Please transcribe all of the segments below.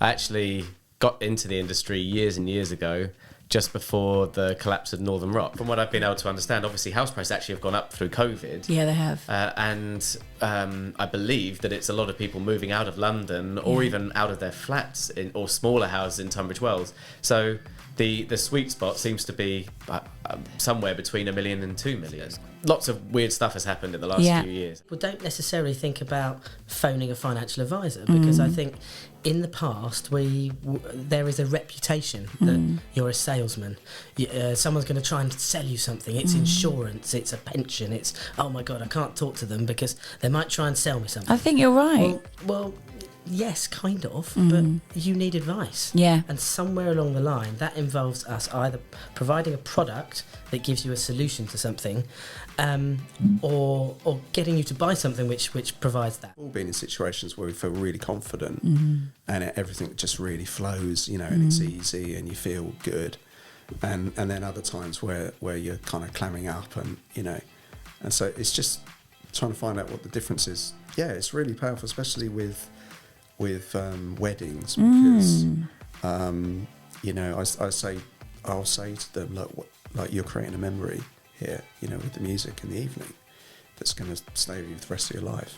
I actually got into the industry years and years ago, just before the collapse of Northern Rock. From what I've been able to understand, obviously house prices actually have gone up through COVID. Yeah, they have. I believe that it's a lot of people moving out of London or even out of their flats or smaller houses in Tunbridge Wells. So the sweet spot seems to be somewhere between 1 million and 2 million. Lots of weird stuff has happened in the last few years. Well, don't necessarily think about phoning a financial advisor, because I think in the past there is a reputation that you're a salesman. Someone's going to try and sell you something. It's insurance, it's a pension, it's, oh my God, I can't talk to them because they might try and sell me something. I think you're right. Well, yes, kind of, but you need advice. Yeah. And somewhere along the line, that involves us either providing a product that gives you a solution to something, or getting you to buy something which provides that. We've all been in situations where we feel really confident and everything just really flows, and it's easy and you feel good. And then other times where you're kind of clamming up and so it's just trying to find out what the difference is. Yeah, it's really powerful, especially with weddings, because I'll say to them, like you're creating a memory here, with the music in the evening that's going to stay with you the rest of your life.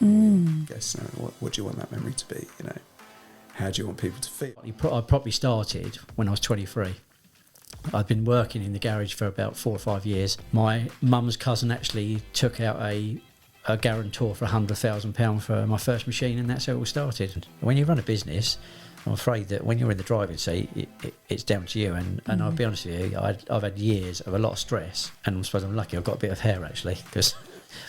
Guess what do you want that memory to be? How do you want people to feel? I probably started when I was 23. I'd been working in the garage for about 4 or 5 years. My mum's cousin actually took out a guarantor for £100,000 for my first machine, and that's how it all started. When you run a business, I'm afraid that when you're in the driving seat, it's down to you. And I'll be honest with you, I've had years of a lot of stress, and I suppose I'm lucky I've got a bit of hair actually, because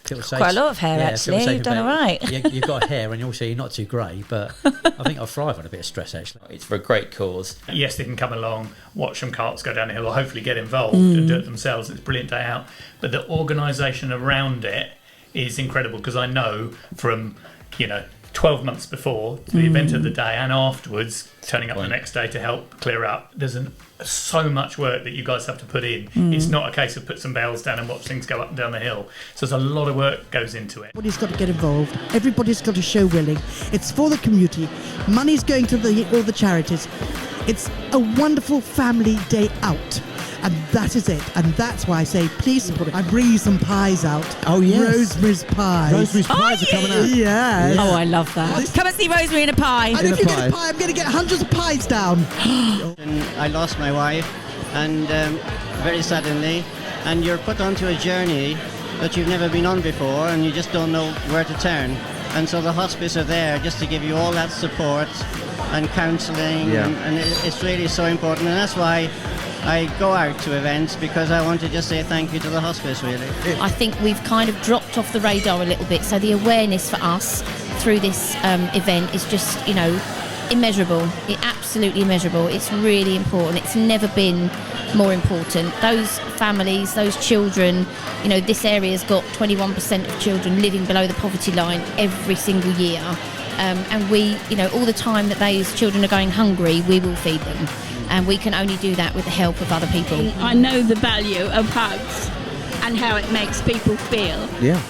people say quite a lot of hair actually. You've done all right. You've got hair, and also you're not too grey, but I think I thrive on a bit of stress actually. It's for a great cause. Yes, they can come along, watch some carts go down the hill, or hopefully get involved and do it themselves. It's a brilliant day out. But the organisation around it is incredible, because I know from 12 months before to the event of the day and afterwards, turning up the next day to help clear up, there's so much work that you guys have to put in. It's not a case of put some bales down and watch things go up and down the hill. So there's a lot of work goes into it. Everybody's got to get involved. Everybody's got to show willing. It's for the community. Money's going to all the charities. It's a wonderful family day out. And that is it. And that's why I say, please support it. I'm bringing some pies out. Oh, yes. Rosemary's pies. Rosemary's pies are coming out. Yes. Oh, I love that. Come and see Rosemary in a pie. And if you get a pie, I'm going to get hundreds of pies down. I lost my wife, and very suddenly, and you're put onto a journey that you've never been on before, and you just don't know where to turn. And so the hospice are there just to give you all that support and counselling, and it's really so important. And that's why I go out to events, because I want to just say thank you to the hospice, really. I think we've kind of dropped off the radar a little bit, so the awareness for us through this event is just, immeasurable. It's absolutely immeasurable. It's really important. It's never been more important. Those families, those children, this area's got 21% of children living below the poverty line every single year. And we, all the time that those children are going hungry, we will feed them. And we can only do that with the help of other people. I know the value of hugs and how it makes people feel. Yeah.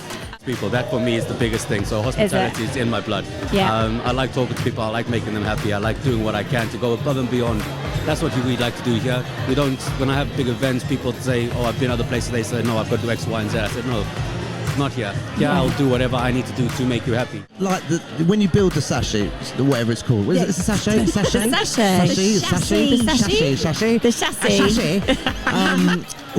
People, that for me is the biggest thing. So hospitality is in my blood. Yeah. I like talking to people. I like making them happy. I like doing what I can to go above and beyond. That's what we like to do here. We don't, when I have big events, people say, oh, I've been other places. They say, no, I've got to do X, Y, and Z. I said, no. Not here. Yeah, I'll do whatever I need to do to make you happy. Like when you build the sachet, whatever it's called. What is it? It's a sachet? Sachet? The chassis.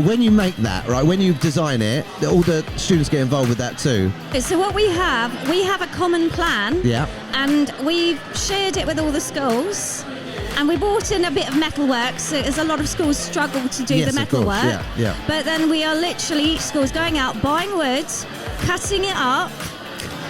When you make that, right, when you design it, all the students get involved with that too. So what we have a common plan. Yeah. And we've shared it with all the schools. And we brought in a bit of metalwork, so as a lot of schools struggle to do the metalwork. Yeah. But then we are literally, each school's going out, buying wood, cutting it up,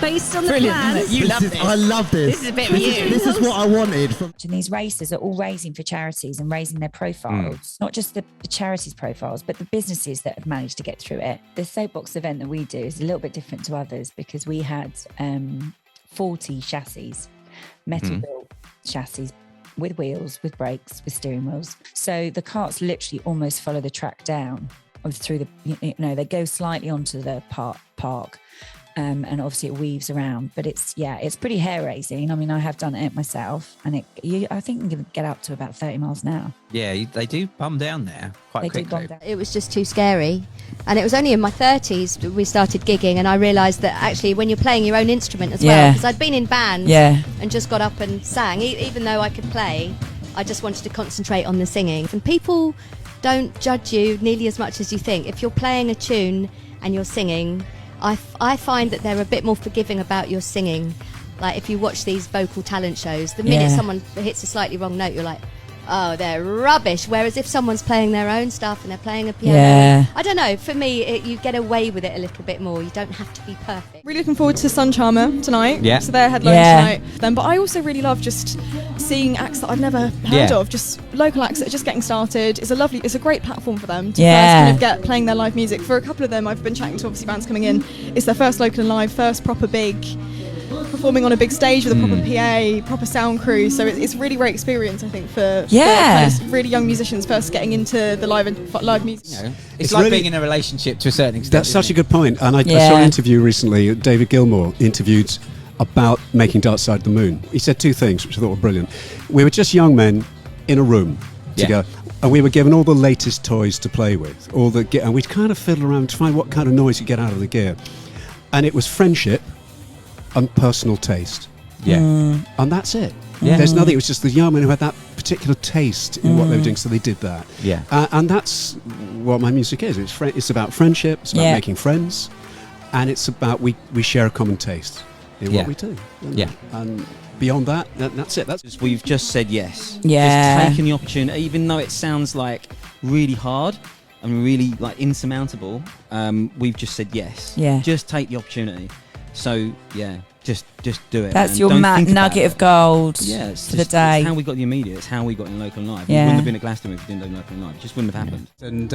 based on the plans. You love this. I love this. This is a bit of you. This is what I wanted. And these races are all raising for charities and raising their profiles, not just the charities' profiles, but the businesses that have managed to get through it. The soapbox event that we do is a little bit different to others, because we had 40 chassis, metal-built chassis, with wheels, with brakes, with steering wheels. So the carts literally almost follow the track down through the, they go slightly onto the park, And obviously it weaves around, but it's pretty hair raising. I mean, I have done it myself, and I think you can get up to about 30 miles an hour. Yeah, they do bum down there quite quickly. It was just too scary. And it was only in my 30s we started gigging, and I realised that actually when you're playing your own instrument as well, because I'd been in bands and just got up and sang, even though I could play, I just wanted to concentrate on the singing. And people don't judge you nearly as much as you think. If you're playing a tune and you're singing, I find that they're a bit more forgiving about your singing. Like if you watch these vocal talent shows, the minute someone hits a slightly wrong note, you're like, oh, they're rubbish. Whereas if someone's playing their own stuff and they're playing a piano, I don't know, for me, you get away with it a little bit more. You don't have to be perfect. Really looking forward to Sun Charmer tonight. Yeah. So they're headlining tonight. But I also really love just seeing acts that I've never heard of, just local acts that are just getting started. It's a great platform for them to first kind of get playing their live music. For a couple of them, I've been chatting to obviously bands coming in. It's their first local and live, first proper big performing on a big stage with a proper PA, proper sound crew. So it's a really great experience, I think, for kind of really young musicians first getting into the live music. Yeah. It's like being in a relationship to a certain extent. That's such a good point. And I saw an interview recently, David Gilmour interviewed about making Dark Side of the Moon. He said two things, which I thought were brilliant. We were just young men in a room together, and we were given all the latest toys to play with, and we'd kind of fiddle around to find what kind of noise you get out of the gear. And it was friendship and personal taste. And that's it. There's nothing. It was just the young men who had that particular taste in what they were doing, so they did that. And that's what my music is. It's about friendship, it's about making friends, and it's about we share a common taste in what we do. And beyond that, that's it. We've just said yes. Yeah. Just taking the opportunity, even though it sounds like really hard and really like insurmountable, we've just said yes. Just take the opportunity. So just do it. That's your nugget of gold for the day. It's how we got the immediate. It's how we got in local live. We wouldn't have been at Glastonbury if we didn't do local live. It just wouldn't have happened. And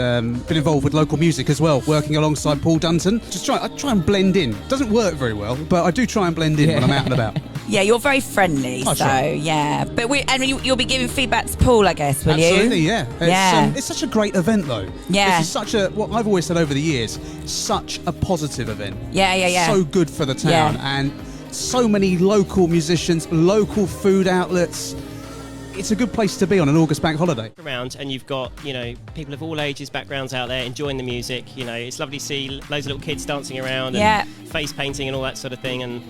been involved with local music as well, working alongside Paul Dunton. I try and blend in. Doesn't work very well, but I do try and blend in when I'm out and about. Yeah, you're very friendly, But you'll be giving feedback to Paul, I guess, will you? Absolutely, yeah. It's such a great event, though. Yeah. This is such what I've always said over the years, such a positive event. Yeah. So good for the town, and so many local musicians, local food outlets. It's a good place to be on an August bank holiday. Around, and you've got people of all ages, backgrounds out there enjoying the music. It's lovely to see loads of little kids dancing around and face painting and all that sort of thing. And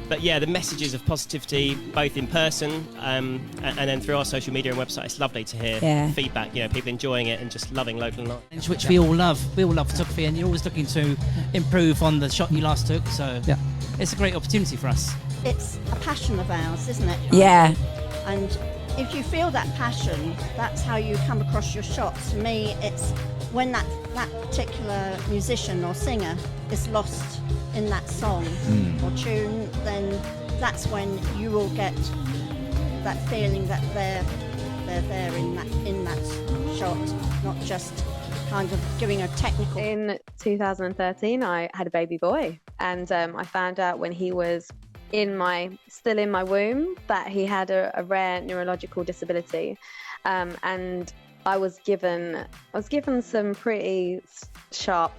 but the messages of positivity, both in person and then through our social media and website. It's lovely to hear feedback. People enjoying it and just loving local life. Which we all love. We all love photography, and you're always looking to improve on the shot you last took. So it's a great opportunity for us. It's a passion of ours, isn't it? Yeah. And if you feel that passion, that's how you come across your shots. For me, it's when that particular musician or singer is lost in that song or tune, then that's when you will get that feeling that they're there in that shot, not just kind of giving a technical. In 2013, I had a baby boy, and I found out when he was still in my womb that he had a rare neurological disability, and I was given some pretty sharp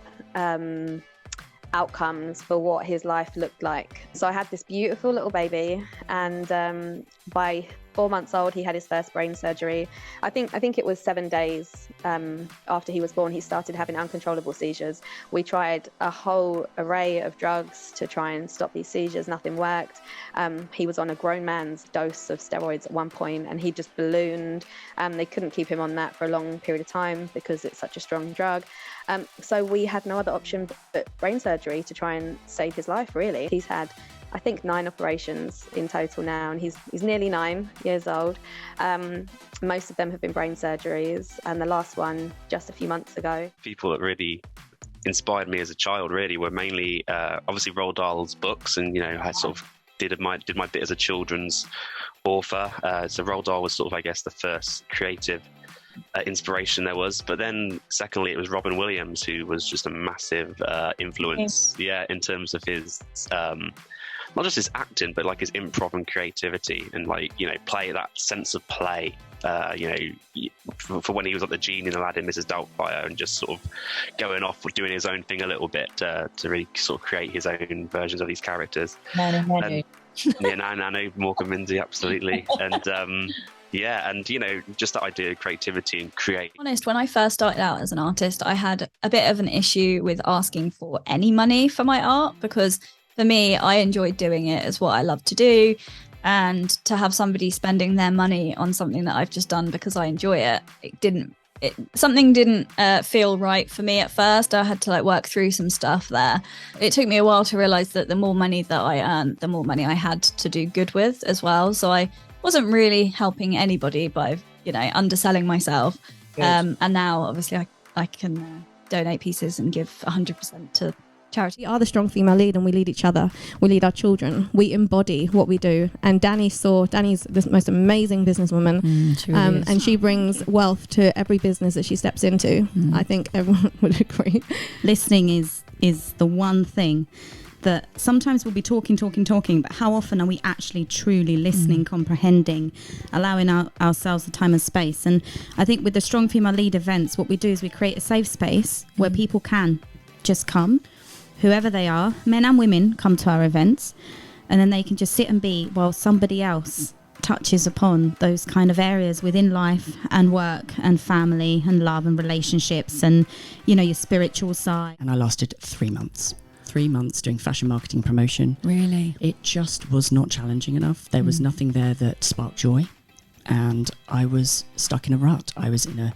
outcomes for what his life looked like. So I had this beautiful little baby, and by 4 months old he had his first brain surgery. I think it was 7 days after he was born he started having uncontrollable seizures. We tried a whole array of drugs to try and stop these seizures. Nothing worked. He was on a grown man's dose of steroids at one point, and he just ballooned. They couldn't keep him on that for a long period of time because it's such a strong drug. So we had no other option but brain surgery to try and save his life, really. He's had, I think, 9 operations in total now, and he's nearly 9 years old. Most of them have been brain surgeries, and the last one just a few months ago. People that really inspired me as a child really were mainly obviously Roald Dahl's books, and I sort of did my bit as a children's author. So Roald Dahl was sort of, I guess, the first creative inspiration there was, but then secondly it was Robin Williams, who was just a massive influence in terms of his not just his acting but like his improv and creativity and play, that sense of play for when he was like the genie in Aladdin, Mrs. Doubtfire, and just sort of going off or doing his own thing a little bit to really sort of create his own versions of these characters. Nanu. Nanu, Morgan Mindy, absolutely. And just that idea of creativity and create. Honest, when I first started out as an artist, I had a bit of an issue with asking for any money for my art, because for me, I enjoyed doing it as what I love to do. And to have somebody spending their money on something that I've just done because I enjoy it, something didn't feel right for me at first. I had to work through some stuff there. It took me a while to realize that the more money that I earned, the more money I had to do good with as well. So I wasn't really helping anybody by, underselling myself. And now, obviously, I can donate pieces and give 100% to charity. We are the strong female lead, and we lead each other. We lead our children. We embody what we do. And Danny's the most amazing businesswoman. She really is. And she brings wealth to every business that she steps into. I think everyone would agree. Listening is the one thing that sometimes we'll be talking, but how often are we actually truly listening, comprehending, allowing ourselves the time and space? And I think with the Strong Female Lead events, what we do is we create a safe space where people can just come, whoever they are, men and women, come to our events, and then they can just sit and be while somebody else touches upon those kind of areas within life and work and family and love and relationships and, your spiritual side. And I lasted 3 months. 3 months doing fashion marketing promotion. Really? It just was not challenging enough. There was nothing there that sparked joy. And I was stuck in a rut. I was in a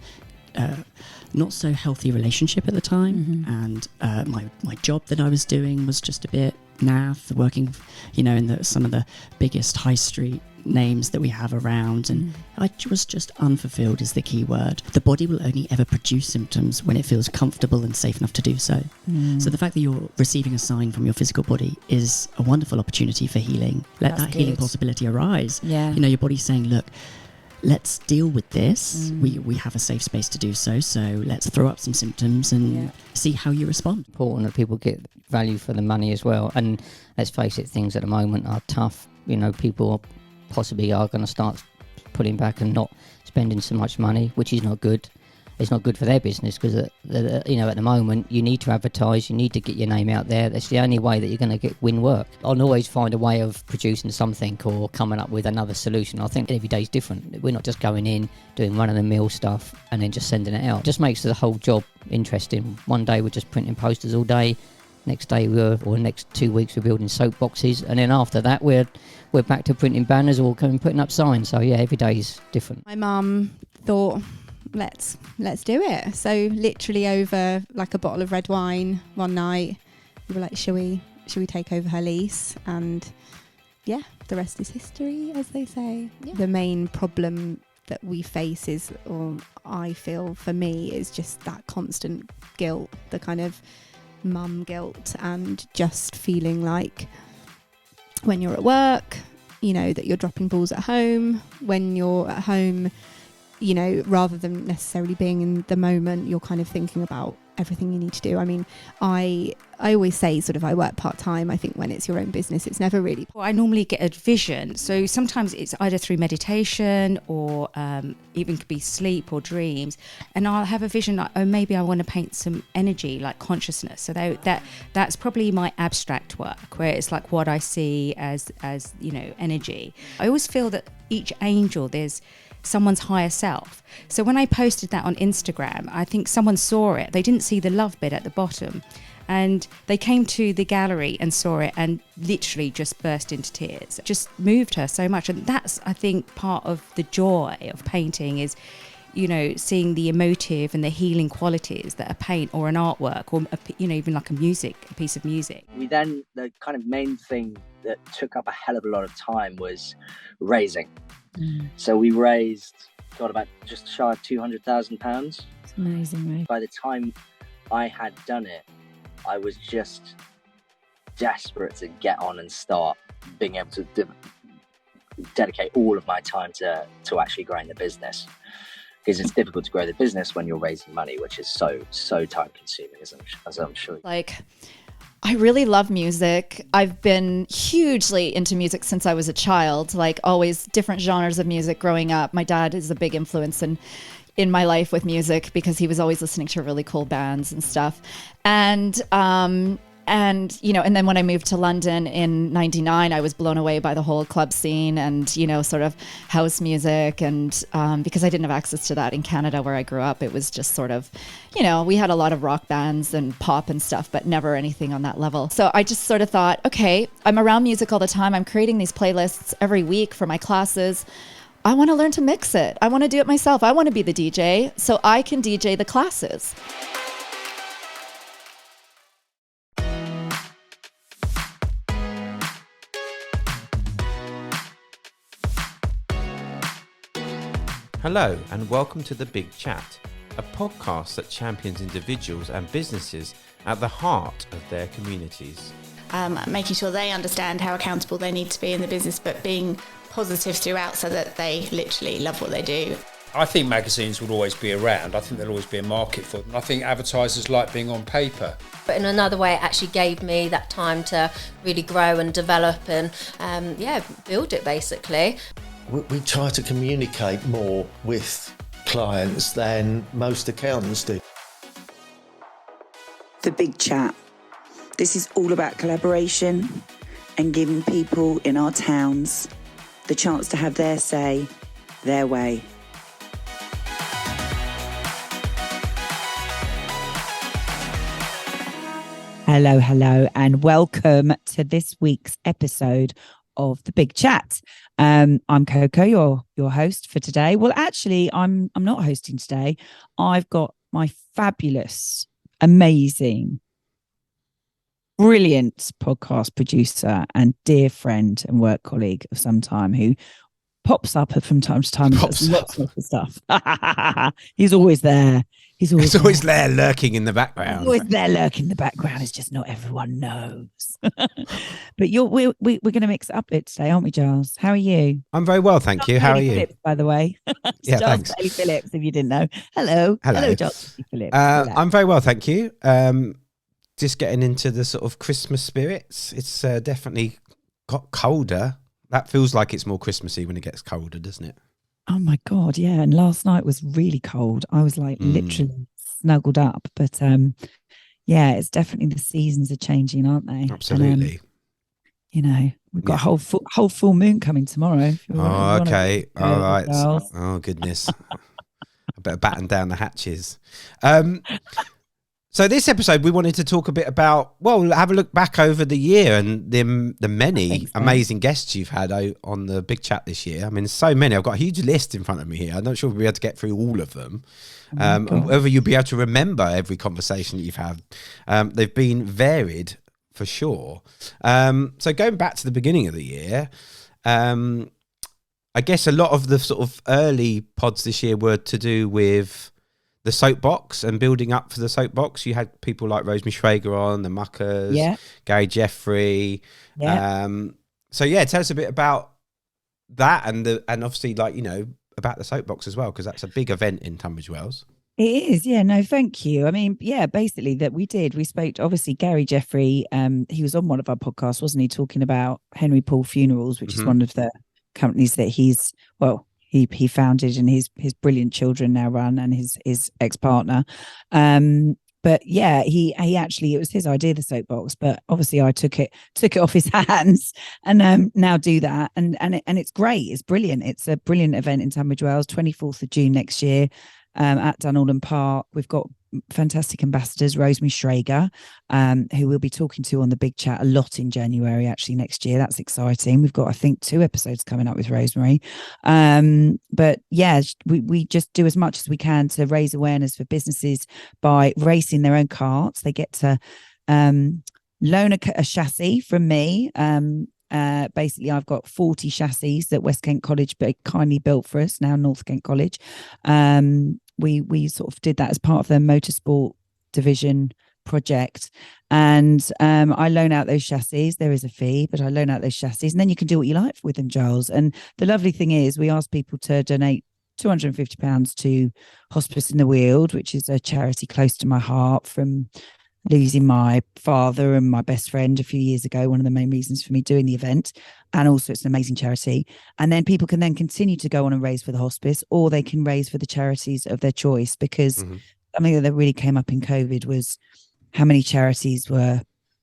not so healthy relationship at the time, and my job that I was doing was just a bit naff, working in some of the biggest high street names that we have around, and I was just unfulfilled is the key word. The body will only ever produce symptoms when it feels comfortable and safe enough to do so. So the fact that you're receiving a sign from your physical body is a wonderful opportunity for healing. Let that healing possibility arise. Your body's saying, look, let's deal with this. We have a safe space to do so. So let's throw up some symptoms and see how you respond. Important that people get value for the money as well. And let's face it, things at the moment are tough. People possibly are going to start pulling back and not spending so much money, which is not good. It's not good for their business because, at the moment, you need to advertise, you need to get your name out there. That's the only way that you're going to win work. I'll always find a way of producing something or coming up with another solution. I think every day's different. We're not just going in, doing run-of-the-mill stuff and then just sending it out. It just makes the whole job interesting. One day we're just printing posters all day. Next day next 2 weeks we're building soapboxes, and then after that we're back to printing banners or putting up signs. So every day is different. My mum thought, let's do it. So literally over a bottle of red wine one night, we were like, shall we take over her lease? And the rest is history, as they say. The main problem that we face is, or I feel for me, is just that constant guilt, the kind of mum guilt, and just feeling like when you're at work, that you're dropping balls at home. When you're at home, rather than necessarily being in the moment, you're kind of thinking about everything you need to do. I mean, I always say I work part-time. I think when it's your own business, it's never really... Well, I normally get a vision. So sometimes it's either through meditation or even could be sleep or dreams. And I'll have a vision like, oh, maybe I want to paint some energy, like consciousness. So that's probably my abstract work, where it's like what I see as energy. I always feel that each angel, there's someone's higher self. So when I posted that on Instagram, I think someone saw it. They didn't see the love bit at the bottom, and they came to the gallery and saw it and literally just burst into tears. It just moved her so much. And that's, I think, part of the joy of painting is, seeing the emotive and the healing qualities that a paint or an artwork or, even like a piece of music. The kind of main thing that took up a hell of a lot of time was raising. So we raised, about just shy of £200,000. It's amazing, right? By the time I had done it, I was just desperate to get on and start being able to dedicate all of my time to actually growing the business. Because it's difficult to grow the business when you're raising money, which is so time consuming, as I'm sure. I really love music. I've been hugely into music since I was a child, like always different genres of music growing up. My dad is a big influence in my life with music because he was always listening to really cool bands and stuff. And then when I moved to London in 99, I was blown away by the whole club scene and, sort of house music. And because I didn't have access to that in Canada where I grew up, it was just sort of, we had a lot of rock bands and pop and stuff, but never anything on that level. So I just sort of thought, okay, I'm around music all the time. I'm creating these playlists every week for my classes. I want to learn to mix it. I want to do it myself. I want to be the DJ so I can DJ the classes. Hello and welcome to The Big Chat, a podcast that champions individuals and businesses at the heart of their communities. Making sure they understand how accountable they need to be in the business, but being positive throughout so that they literally love what they do. I think magazines will always be around. I think there'll always be a market for them. I think advertisers like being on paper. But in another way, it actually gave me that time to really grow and develop and, build it basically. We try to communicate more with clients than most accountants do. The Big Chat. This is all about collaboration and giving people in our towns the chance to have their say, their way. Hello, and welcome to this week's episode of The Big Chat. I'm Coco, your host for today. Well, actually, I'm not hosting today. I've got my fabulous, amazing, brilliant podcast producer and dear friend and work colleague of some time who pops up from time to time and does lots of stuff. He's always there. He's always there lurking in the background. He's always there lurking in the background. It's just not everyone knows. But we're going to mix it up a bit today, aren't we, Giles? How are you? I'm very well, thank you. How are you? Phillips, by the way. Yeah, Giles thanks. Bailey Phillips, if you didn't know. Hello, Giles Phillips. I'm very well, thank you. Just getting into the sort of Christmas spirits. It's definitely got colder. That feels like it's more Christmassy when it gets colder, doesn't it? Oh my God, yeah. And last night was really cold. I was like literally snuggled up. But it's definitely the seasons are changing, aren't they? Absolutely. And, we've got a whole full moon coming tomorrow. Oh, okay. All right. Oh, goodness. I better batten down the hatches. So this episode, we wanted to talk a bit about, have a look back over the year and the many amazing guests you've had on the Big Chat this year. I mean, so many. I've got a huge list in front of me here. I'm not sure we'll be able to get through all of them. Whether you'll be able to remember every conversation that you've had. They've been varied for sure. So going back to the beginning of the year, I guess a lot of the sort of early pods this year were to do with the soapbox and building up for the soapbox. You had people like Rosemary Schwager on, the Muckers, Gary Jeffrey. Tell us a bit about that and obviously about the soapbox as well, because that's a big event in Tunbridge Wells. It is, yeah. No, thank you. I mean, basically we spoke to, obviously, Gary Jeffrey. He was on one of our podcasts, wasn't he, talking about Henry Paul Funerals, which is one of the companies that he founded and his brilliant children now run, and his ex-partner. He actually, it was his idea, the soapbox, but obviously I took it off his hands and now do that. And it's great. It's brilliant. It's a brilliant event in Tunbridge Wells, 24th of June next year at Dunalden Park. We've got fantastic ambassadors, Rosemary Schwager, who we'll be talking to on the Big Chat a lot in January, actually, next year. That's exciting. We've got, I think, 2 episodes coming up with Rosemary. We just do as much as we can to raise awareness for businesses by racing their own carts. They get to loan a chassis from me. Basically, I've got 40 chassis that West Kent College kindly built for us, now North Kent College. We sort of did that as part of their motorsport division project, and I loan out those chassis. There is a fee, but I loan out those chassis, and then you can do what you like with them, Giles. And the lovely thing is, we ask people to donate £250 to Hospice in the Weald, which is a charity close to my heart, from losing my father and my best friend a few years ago, one of the main reasons for me doing the event. And also it's an amazing charity. And then people can then continue to go on and raise for the hospice, or they can raise for the charities of their choice, because something that really came up in COVID was how many charities were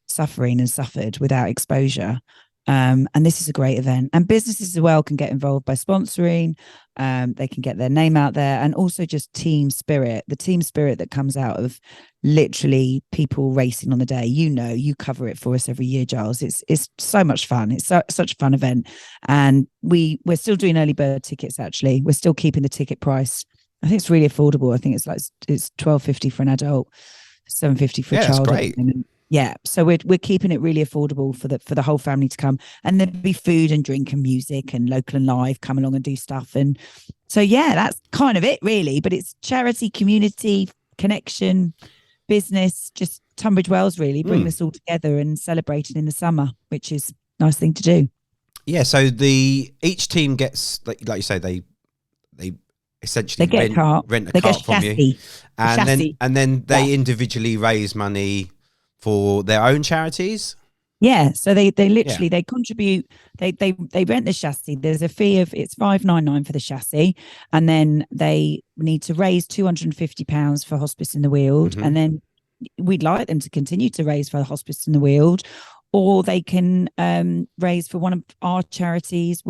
suffering and suffered without exposure. And this is a great event, and businesses as well can get involved by sponsoring. They can get their name out there, and also just team spirit, the team spirit that comes out of literally people racing on the day. You cover it for us every year, Giles. It's so much fun. It's such a fun event, and we're still doing early bird tickets. Actually, we're still keeping the ticket price. I think it's really affordable. I think it's $12.50 for an adult, $7.50 for a child. That's great. Yeah, so we're keeping it really affordable for the whole family to come, and there'll be food and drink and music and local and live come along and do stuff. And so yeah, that's kind of it really. But it's charity, community, connection, business, just Tunbridge Wells really bring this all together and celebrate it in the summer, which is a nice thing to do. Yeah, so each team gets, like you say, they essentially rent a cart from you, and then they individually raise money for their own charities. Yeah, so they literally they contribute. They rent the chassis. There's a fee of it's $5.99 for the chassis, and then they need to raise £250 for Hospice in the Weald, and then we'd like them to continue to raise for the Hospice in the Weald, or they can raise for one of our charities.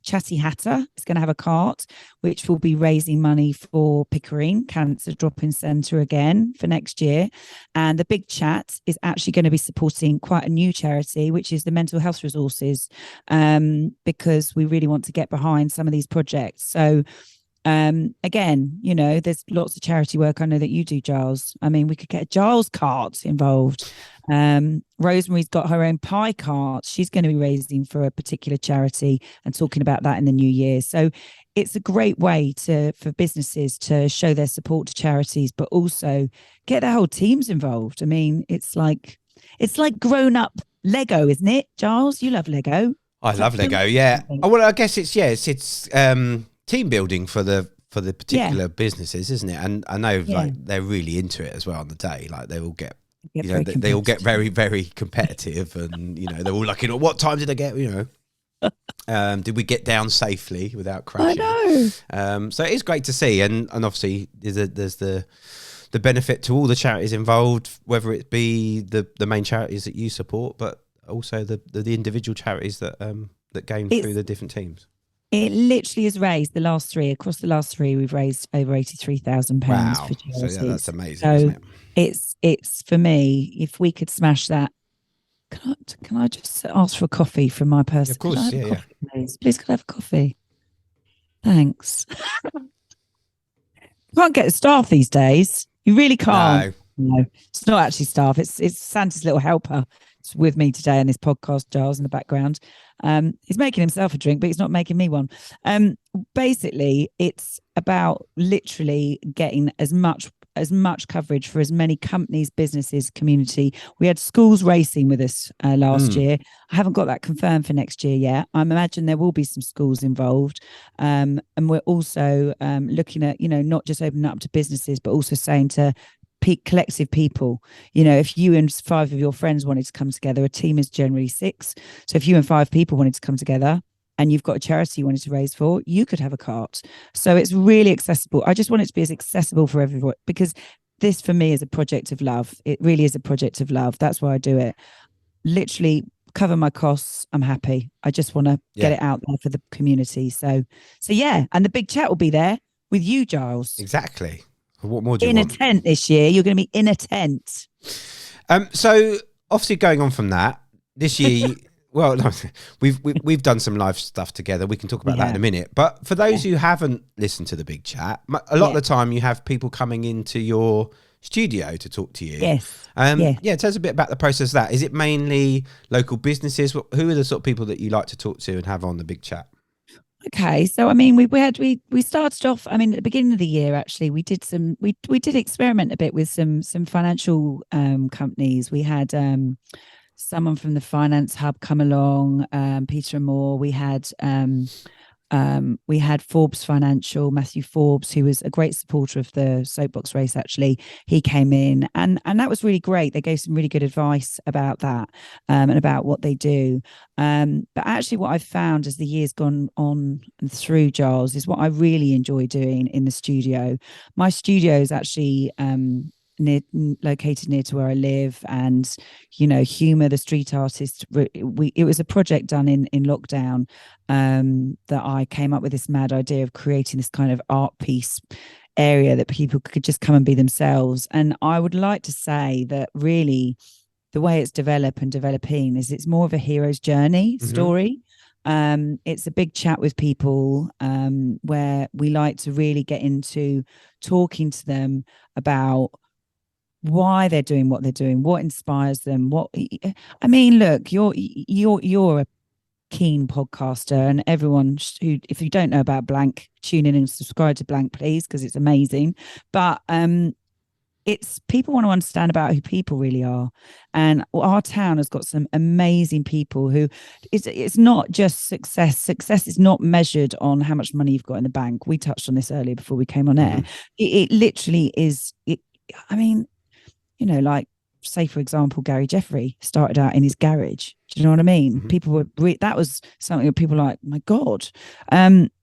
Chatty Hatter is going to have a cart, which will be raising money for Pickering Cancer Drop-in Centre again for next year. And the Big Chat is actually going to be supporting quite a new charity, which is the Mental Health Resources, because we really want to get behind some of these projects. So again, there's lots of charity work I know that you do, Giles. I mean, we could get a Giles cart involved. Rosemary's got her own pie cart. She's going to be raising for a particular charity and talking about that in the new year. So it's a great way for businesses to show their support to charities, but also get their whole teams involved. I mean, it's like grown up Lego, isn't it, Giles? You love Lego. I love Lego. Yeah. Well, I guess it's team building for the particular businesses, isn't it? And I know they're really into it as well on the day. Like they all get they all get very, very competitive, and they're all like, what time did I get? Did we get down safely without crashing? I know. So it is great to see, and obviously there's the benefit to all the charities involved, whether it be the main charities that you support, but also the individual charities that gain through the different teams. It literally has raised across the last three. We've raised over £83,000 for charities. So that's amazing, isn't it? It's for me. If we could smash that, can I just ask for a coffee from my person? Of course, yeah. Please, could I have a coffee? Thanks. Can't get staff these days. You really can't. No, it's not actually staff. It's Santa's little helper. It's with me today on this podcast, Giles, in the background. He's making himself a drink, but he's not making me one. Basically, it's about literally getting as much coverage for as many companies, businesses, community. We had schools racing with us last year. I haven't got that confirmed for next year yet. I imagine there will be some schools involved. And we're also looking at, not just opening up to businesses, but also saying to collective people, if you and 5 of your friends wanted to come together, a team is generally 6. So if you and 5 people wanted to come together and you've got a charity you wanted to raise for, you could have a cart. So it's really accessible. I just want it to be as accessible for everyone, because this for me is a project of love. It really is a project of love. That's why I do it. Literally cover my costs. I'm happy. I just want to get it out there for the community. So yeah. And the Big Chat will be there with you, Giles. Exactly. What more do you want? In a tent this year. You're going to be in a tent. So obviously going on from that, this year, well, no, we've done some live stuff together. We can talk about that in a minute. But for those who haven't listened to the Big Chat, a lot of the time you have people coming into your studio to talk to you. Yes. Tell us a bit about the process of that. Is it mainly local businesses? Who are the sort of people that you like to talk to and have on the Big Chat? Okay, so I mean, we started off. I mean, at the beginning of the year, actually, we did experiment a bit with some financial companies. We had someone from the Finance Hub come along, Peter and Moore. We had we had Forbes Financial, Matthew Forbes, who was a great supporter of the soapbox race. Actually, he came in, and that was really great. They gave some really good advice about that, and about what they do. But actually, what I've found as the years gone on and through, Giles, is what I really enjoy doing in the studio. My studio is actually located near to where I live, and Humour, the street artist, it was a project done in lockdown, that I came up with this mad idea of creating this kind of art piece area that people could just come and be themselves. And I would like to say that really the way it's developing is it's more of a hero's journey story. It's a big chat with people, where we like to really get into talking to them about why they're doing what they're doing, what inspires them. Look, you're a keen podcaster, and everyone who, if you don't know about Blank, tune in and subscribe to Blank, please, because it's amazing. But it's people want to understand about who people really are, and our town has got some amazing people who it's not just success is not measured on how much money you've got in the bank. We touched on this earlier before we came on air. It literally is like, say for example, Gary Jeffrey started out in his garage. Do you know what I mean? People were that was something that people were like, my God.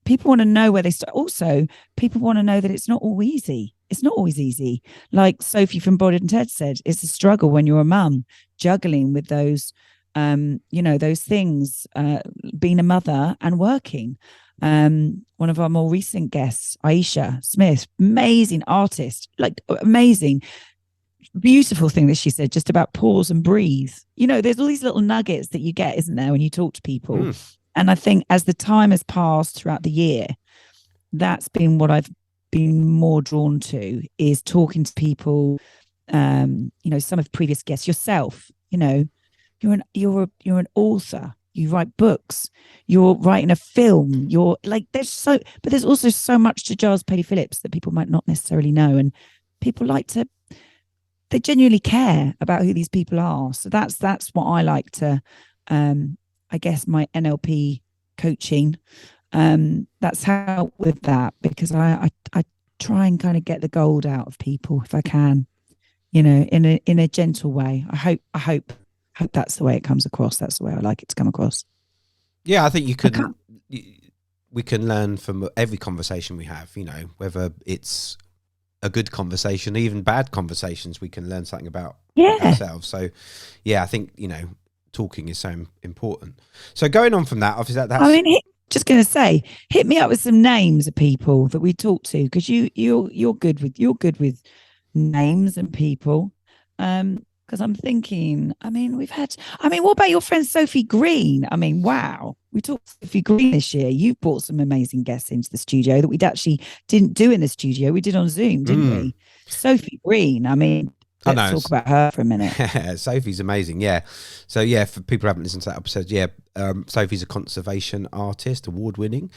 People want to know where they start. Also, people want to know that it's not all easy. It's not always easy. Like Sophie from Bodded and Ted said, it's a struggle when you're a mum, juggling with those, those things, being a mother and working. One of our more recent guests, Aisha Smith, amazing artist, like amazing, beautiful thing that she said, just about pause and breathe. There's all these little nuggets that you get, isn't there, when you talk to people. And I think as the time has passed throughout the year, that's been what I've been more drawn to, is talking to people. Some of the previous guests, yourself, you're an author, you write books, you're writing a film, you're like, but there's also so much to Giles Paley Phillips that people might not necessarily know, and people they genuinely care about who these people are. So that's what I like to, I guess my NLP coaching, that's how with that, because I try and kind of get the gold out of people if I can, in a gentle way. I hope that's the way it comes across. That's the way I like it to come across. Yeah, I think we can learn from every conversation we have, whether it's a good conversation, even bad conversations, we can learn something about ourselves. So I think, talking is so important. So going on from that, obviously that's... just going to say, hit me up with some names of people that we talk to, because you're good with names and people. Because I'm thinking, what about your friend Sophie Green? Wow, we talked to Sophie Green this year. You've brought some amazing guests into the studio that we actually didn't do in the studio. We did on Zoom, didn't we? Sophie Green. Let's talk about her for a minute. Sophie's amazing. Yeah. So for people who haven't listened to that episode, Sophie's a conservation artist, award-winning.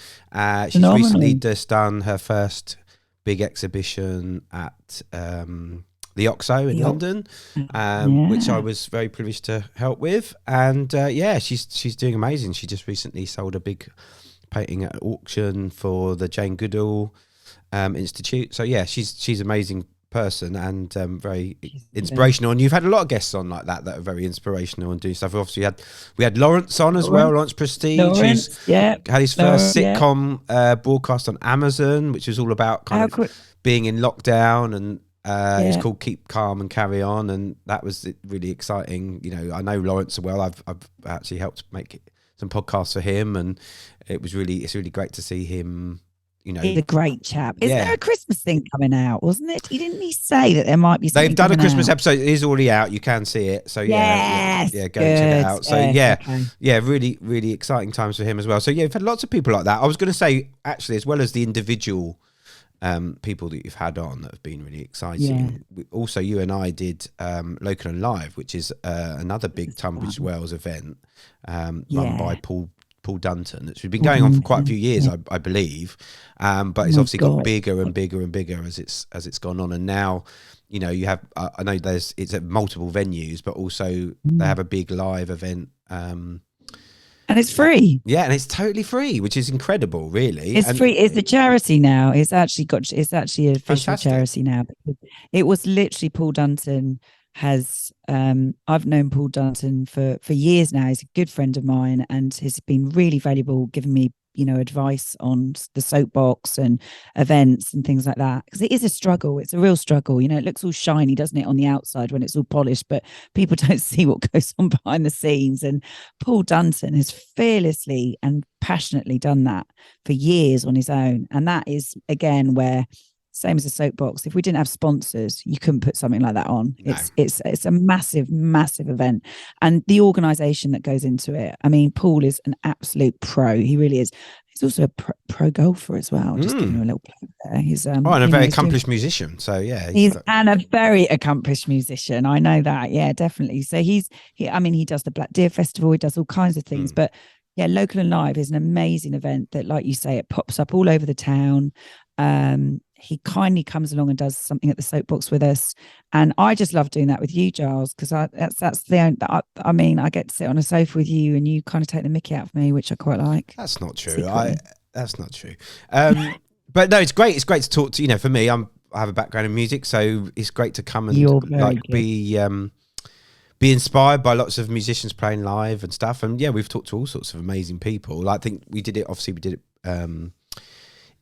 She's recently just done her first big exhibition at the Oxo in London, which I was very privileged to help with. And she's doing amazing. She just recently sold a big painting at an auction for the Jane Goodall Institute. So she's an amazing person and very inspirational. And you've had a lot of guests on like that are very inspirational and doing stuff. Obviously we had Lawrence on as well, Lawrence Prestige, who's had his first sitcom broadcast on Amazon, which was all about kind of being in lockdown, and it's called Keep Calm and Carry On, and that was really exciting. I know Lawrence well. I've actually helped make some podcasts for him, and it's really great to see him. He's a great chap. Is there a Christmas thing coming out? Wasn't it? Didn't he say that there might be something? They've done a Christmas episode. It is already out. You can see it. So go and check it out. So really, really exciting times for him as well. So we've had lots of people like that. I was going to say, actually, as well as the individual people that you've had on that have been really exciting. Also, you and I did Local and Live, which is another big Tunbridge Wells event run by Paul Dunton. It's been going on for quite a few years, I believe, but it's obviously got bigger and bigger and bigger as it's gone on. And now, you have I know it's at multiple venues, but also they have a big live event And it's free. Yeah, and it's totally free, which is incredible, really. It's free. It's a charity now. It's actually an official Fantastic. charity now. It was literally Paul Dunton I've known Paul Dunton for years now. He's a good friend of mine and has been really valuable, giving me, advice on the soapbox and events and things like that. Because it is a struggle. It's a real struggle. It looks all shiny, doesn't it, on the outside when it's all polished, but people don't see what goes on behind the scenes. And Paul Dunton has fearlessly and passionately done that for years on his own. And that is, again, where, same as a soapbox, if we didn't have sponsors, you couldn't put something like that on. No. It's a massive event, and the organization that goes into it. I mean, Paul is an absolute pro. He really is. He's also a pro golfer as well. Just giving him a little plug there. He's and a very accomplished musician. So yeah, he's a very accomplished musician. I know that. Yeah, definitely. So he does the Black Deer Festival. He does all kinds of things, but yeah, Local and Live is an amazing event that, like you say, it pops up all over the town. He kindly comes along and does something at the soapbox with us, and I just love doing that with you, Giles, because that's the only. I get to sit on a sofa with you, and you kind of take the mickey out of me, which I quite like. That's not true. That's not true. But no, it's great. It's great to talk to. For me, I have a background in music, so it's great to come and be inspired by lots of musicians playing live and stuff. And yeah, we've talked to all sorts of amazing people. I think we did it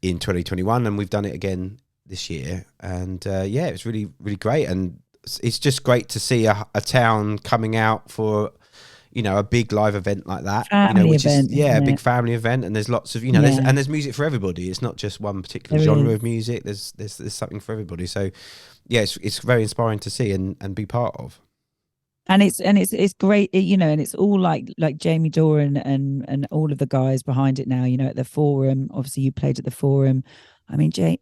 in 2021, and we've done it again this year. And yeah, it was really, really great. And it's just great to see a town coming out for, a big live event like that. Family event, a big family event. And there's lots of, there's music for everybody. It's not just one particular genre of music. There's something for everybody. So yeah, it's very inspiring to see and be part of. And it's great, and it's all like Jamie Doran and all of the guys behind it now, at the Forum. Obviously you played at the Forum. I need to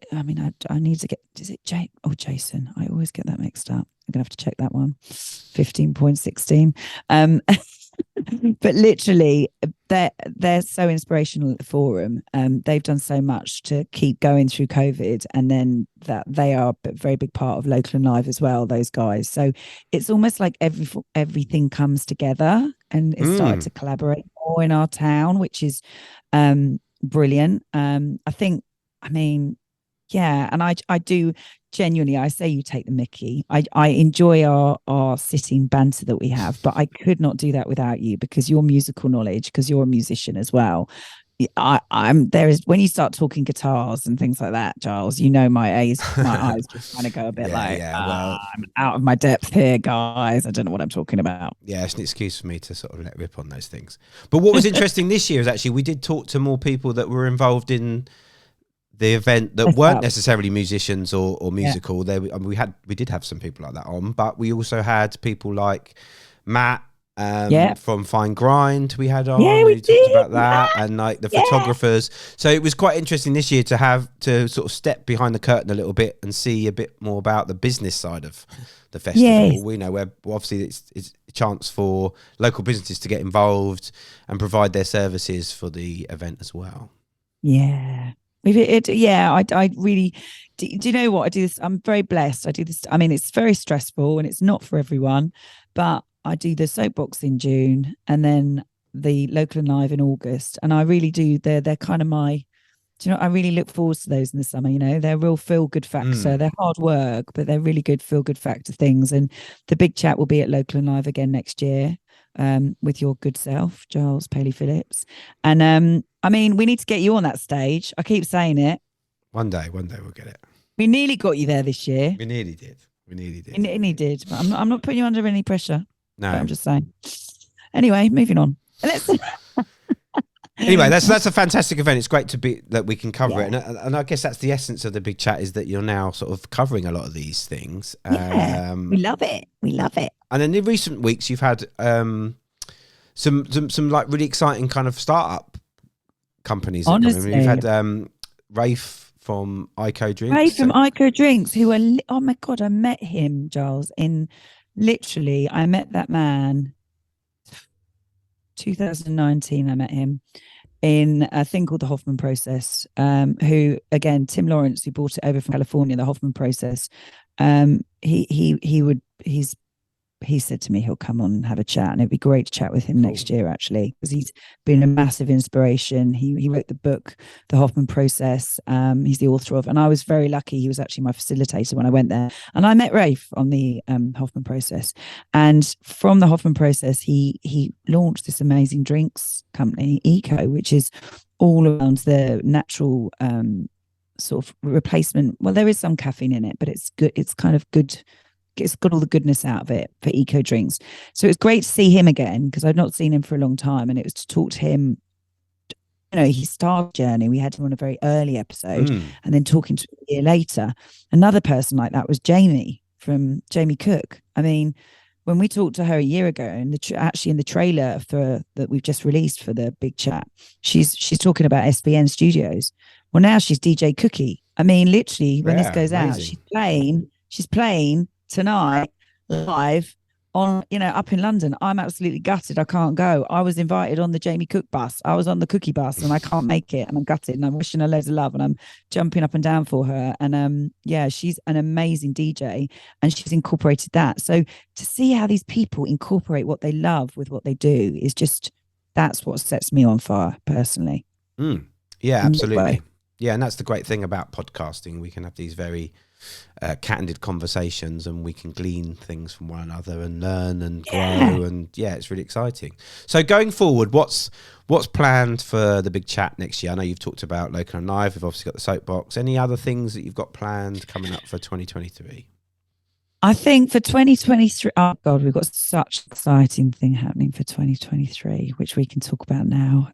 get, is it Jay or Jason? I always get that mixed up. I'm gonna have to check that one. 15.16. But literally they're so inspirational at the Forum. They've done so much to keep going through COVID, and then that they are a very big part of Local and Live as well, those guys. So it's almost like everything comes together, and it started to collaborate more in our town, which is brilliant. Yeah, and I do genuinely, I say you take the mickey. I enjoy our sitting banter that we have, but I could not do that without you, because your musical knowledge, because you're a musician as well. When you start talking guitars and things like that, Giles, my eyes just kind of go a bit I'm out of my depth here, guys. I don't know what I'm talking about. Yeah, it's an excuse for me to sort of let rip on those things. But what was interesting this year is actually we did talk to more people that were involved in the event that weren't necessarily musicians or musical. We did have some people like that on, but we also had people like Matt from Fine Grind. We had on. Yeah, we talked about that, and like the photographers. So it was quite interesting this year to sort of step behind the curtain a little bit and see a bit more about the business side of the festival. Yes. We know where obviously it's a chance for local businesses to get involved and provide their services for the event as well. Yeah. I really do you know what I do this? I'm very blessed. I do this. I mean, it's very stressful and it's not for everyone, but I do the soapbox in June and then the Local and Live in August, and I really do. They're kind of my. Do you know? I really look forward to those in the summer. They're real feel good factor. They're hard work, but they're really good feel good factor things. And the big chat will be at Local and Live again next year. With your good self, Giles Paley Phillips. And we need to get you on that stage. I keep saying it. One day we'll get it. We nearly got you there this year. We nearly did. We nearly did. But I'm not putting you under any pressure. No. I'm just saying. Anyway, moving on. Anyway, that's a fantastic event. It's great that we can cover it, and I guess that's the essence of the big chat, is that you're now sort of covering a lot of these things. Yeah, we love it. And in the recent weeks, you've had some like really exciting kind of startup companies. Honestly, you've had Rafe from Ico Drinks. Rafe from Ico Drinks, who are oh my god, I met him, Giles. I met that man. 2019, I met him in a thing called the Hoffman Process. Who again, Tim Lawrence, who brought it over from California, the Hoffman Process. He's he said to me he'll come on and have a chat, and it'd be great to chat with him next year, actually, because he's been a massive inspiration. He wrote the book, The Hoffman Process. He's the author of, and I was very lucky. He was actually my facilitator when I went there, and I met Rafe on the Hoffman Process. And from the Hoffman Process, he launched this amazing drinks company, Eco, which is all around the natural sort of replacement. Well, there is some caffeine in it, but it's good. It's kind of good. It's got all the goodness out of it for eco drinks. So it's great to see him again, because I've not seen him for a long time, and it was to talk to him. You know, his star journey. We had him on a very early episode, and then talking to him a year later. Another person like that was Jamie from Jamie Cook. I mean, when we talked to her a year ago, and actually in the trailer for that we've just released for the big chat, she's talking about SBN Studios. Well, now she's DJ Cookie. I mean, literally, when this goes out, she's playing tonight live on, up in London. I'm absolutely gutted I can't go. I was invited on the Jamie Cook bus. I was on the Cookie bus, and I can't make it, and I'm gutted, and I'm wishing her loads of love, and I'm jumping up and down for her. And she's an amazing DJ, and she's incorporated that. So to see how these people incorporate what they love with what they do is just, that's what sets me on fire personally. Yeah, absolutely. Yeah, and that's the great thing about podcasting. We can have these very candid conversations, and we can glean things from one another and learn and grow, and it's really exciting. So going forward, what's planned for the big chat next year? I know you've talked about Local and Live. We've obviously got the Soapbox. Any other things that you've got planned coming up for 2023? I think for 2023, oh God, we've got such an exciting thing happening for 2023, which we can talk about now.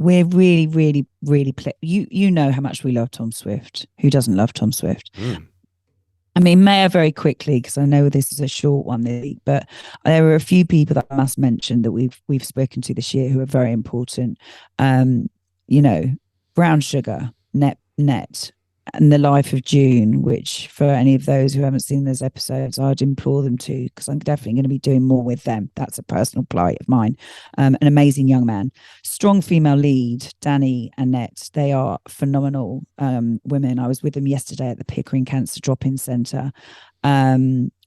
We're really, really, really you know how much we love Tom Swift. Who doesn't love Tom Swift? I mean, may I very quickly, because I know this is a short one this week, but there are a few people that I must mention that we've spoken to this year who are very important. Brown Sugar, Net, and The Life of June, which for any of those who haven't seen those episodes, I'd implore them to, because I'm definitely going to be doing more with them. That's a personal plight of mine. An amazing young man. Strong female lead, Danny and Net. They are phenomenal women. I was with them yesterday at the Pickering Cancer Drop-In Centre.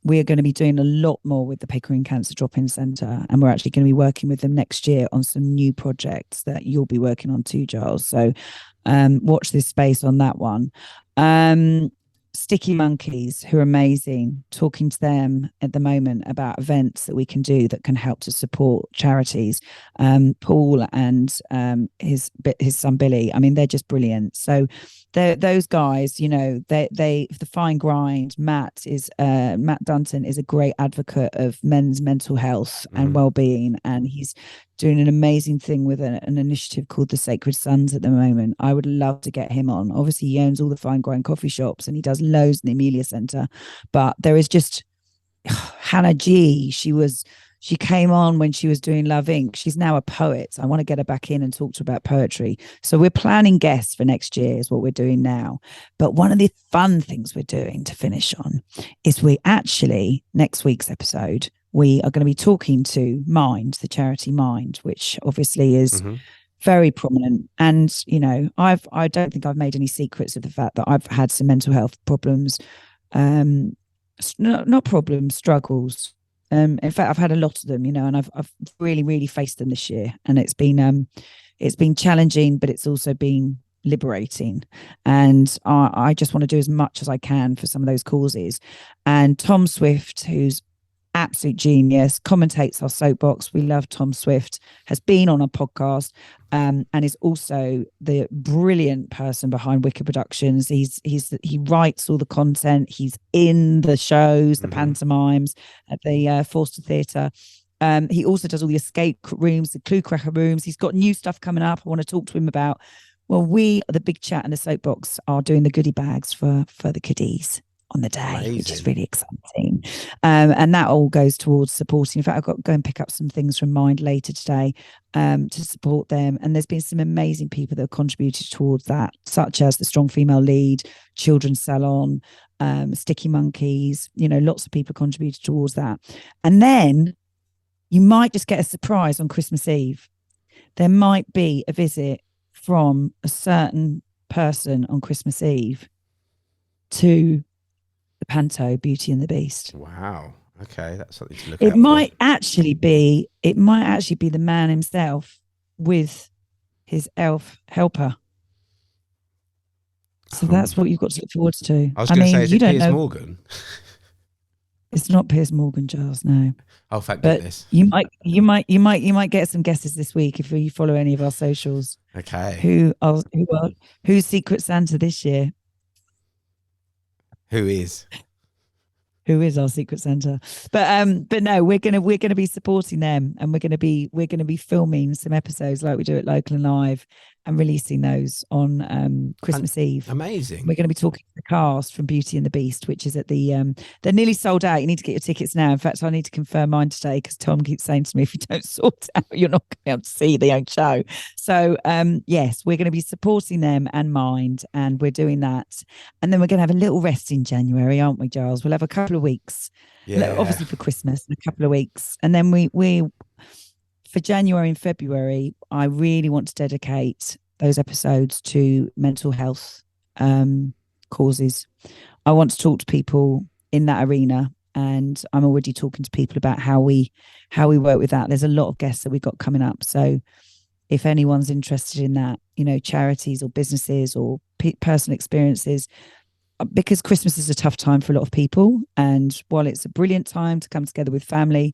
We're going to be doing a lot more with the Pickering Cancer Drop-In Centre, and we're actually going to be working with them next year on some new projects that you'll be working on too, Giles. So watch this space on that one. Sticky Monkeys, who are amazing, talking to them at the moment about events that we can do that can help to support charities. Paul and his son Billy, I mean, they're just brilliant. So those guys, the fine grind. Matt Dunton is a great advocate of men's mental health and well-being, and he's doing an amazing thing with an initiative called the Sacred Sons at the moment. I would love to get him on. Obviously, he owns all the fine grind coffee shops, and he does loads in the Amelia Centre. But there is just Hannah G. She came on when she was doing Love Inc. She's now a poet. I want to get her back in and talk to her about poetry. So we're planning guests for next year is what we're doing now. But one of the fun things we're doing to finish on is we actually, next week's episode, we are going to be talking to Mind, the charity Mind, which obviously is very prominent. And, I don't think I've made any secrets of the fact that I've had some mental health problems, not problems, struggles. In fact, I've had a lot of them, and I've really, really faced them this year. And it's been challenging, but it's also been liberating. And I just want to do as much as I can for some of those causes. And Tom Swift, who's absolute genius, commentates our soapbox. We love Tom Swift, has been on a podcast, and is also the brilliant person behind Wicked Productions. He writes all the content. He's in the shows, the pantomimes at the Forster Theatre. He also does all the escape rooms, the clue cracker rooms. He's got new stuff coming up I want to talk to him about. Well, we, the Big Chat and the Soapbox, are doing the goodie bags for the kiddies on the day, which is really exciting. And that all goes towards supporting. In fact, I've got to go and pick up some things from Mind later today to support them. And there's been some amazing people that have contributed towards that, such as the Strong Female Lead, Children's Salon, Sticky Monkeys. Lots of people contributed towards that. And then you might just get a surprise on Christmas Eve. There might be a visit from a certain person on Christmas Eve to the Panto Beauty and the Beast. Wow. Okay, that's something to look It out might actually be the man himself with his elf helper. So that's what you've got to look forward to. I was going to say, is you it don't Piers know. Morgan? It's not Piers Morgan, Giles. No. Oh, thank But goodness. you might get some guesses this week if you follow any of our socials. Okay. Who's Secret Santa this year? Who is? Who is our Secret Santa? But no, we're gonna be supporting them, and we're gonna be filming some episodes like we do at Local and Live, and releasing those on Christmas Eve. Amazing. We're going to be talking to the cast from Beauty and the Beast, which is at the they're nearly sold out. You need to get your tickets now. In fact, I need to confirm mine today because Tom keeps saying to me, if you don't sort out, you're not going to be able to see the own show. So yes, we're going to be supporting them and Mind, and we're doing that. And then we're going to have a little rest in January, aren't we, Giles? We'll have a couple of weeks, obviously for Christmas, a couple of weeks, and then we for January and February, I really want to dedicate those episodes to mental health causes. I want to talk to people in that arena, and I'm already talking to people about how we work with that. There's a lot of guests that we've got coming up. So if anyone's interested in that, charities or businesses or personal experiences, because Christmas is a tough time for a lot of people. And while it's a brilliant time to come together with family,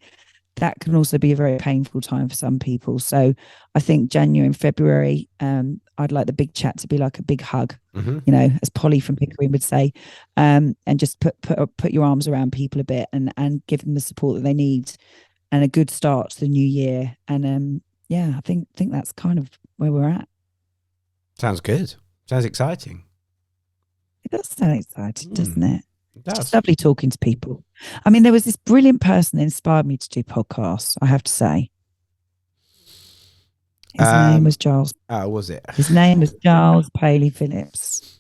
that can also be a very painful time for some people. So I think January and February, I'd like the big chat to be like a big hug, as Polly from Pickering would say, and just put your arms around people a bit and give them the support that they need, and a good start to the new year. And I think that's kind of where we're at. Sounds good. Sounds exciting. It does sound exciting, doesn't it? It does. It's lovely talking to people. I mean, there was this brilliant person that inspired me to do podcasts, I have to say. His name was Giles. Oh, was it? His name was Giles Paley Phillips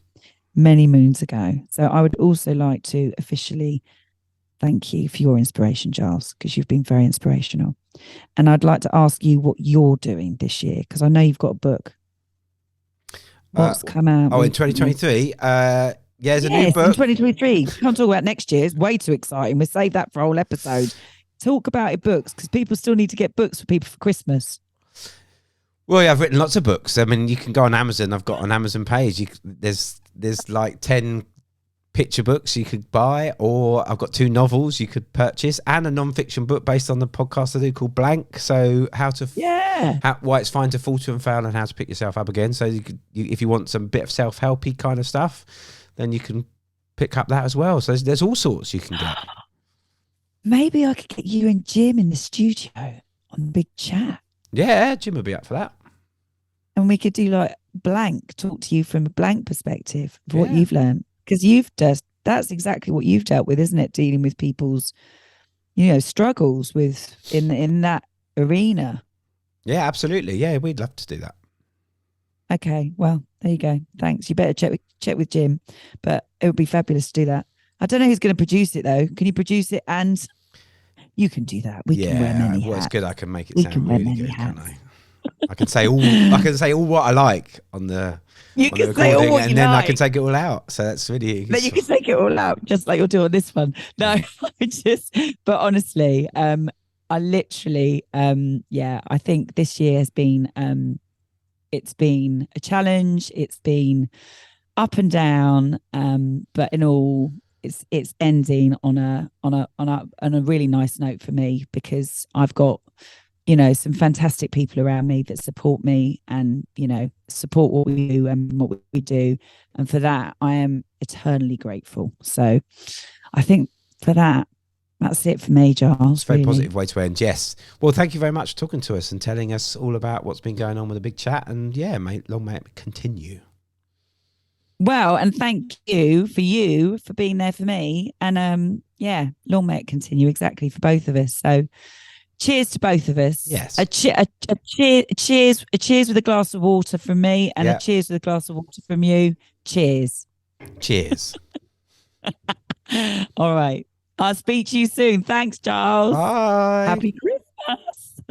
many moons ago. So I would also like to officially thank you for your inspiration, Giles, because you've been very inspirational. And I'd like to ask you what you're doing this year, because I know you've got a book. What's come out? Oh, in 2023? There's a new book. In 2023. Can't talk about next year. It's way too exciting. We'll save that for a whole episode. Talk about your books, because people still need to get books for people for Christmas. Well, yeah, I've written lots of books. I mean, you can go on Amazon. I've got an Amazon page. There's like 10 picture books you could buy, or I've got 2 novels you could purchase, and a non-fiction book based on the podcast I do called Blank. So why it's fine to falter and fail, and how to pick yourself up again. So if you want some bit of self-helpy kind of stuff, then you can pick up that as well. So there's all sorts you can get. Maybe I could get you and Jim in the studio on the big chat. Yeah, Jim would be up for that. And we could do like Blank, talk to you from a Blank perspective of what you've learned. Because that's exactly what you've dealt with, isn't it? Dealing with people's, struggles in that arena. Yeah, absolutely. Yeah, we'd love to do that. Okay, well, there you go. Thanks. You better check with Jim, but it would be fabulous to do that. I don't know who's going to produce it though. Can you produce it? And you can do that. We can wear many hats. Well, it's good. I can make it sound really good, can't I? I can say all what I like on the recording, and then I can take it all out. So that's really then you can take it all out, just like you'll do on this one. No, but honestly, I literally, I think this year has been, it's been a challenge. It's been up and down, but in all, it's ending on a really nice note for me, because I've got, some fantastic people around me that support me and, support what we do and what we do. And for that, I am eternally grateful. So I think for that, that's it for me, Giles. It's a very positive way to end. Yes. Well, thank you very much for talking to us and telling us all about what's been going on with the big chat. And long may it continue. Well, and thank you for being there for me. And long may it continue, exactly, for both of us. So cheers to both of us. Yes. A cheers with a glass of water from me, and a cheers with a glass of water from you. Cheers. Cheers. All right. I'll speak to you soon. Thanks, Giles. Bye. Happy Christmas.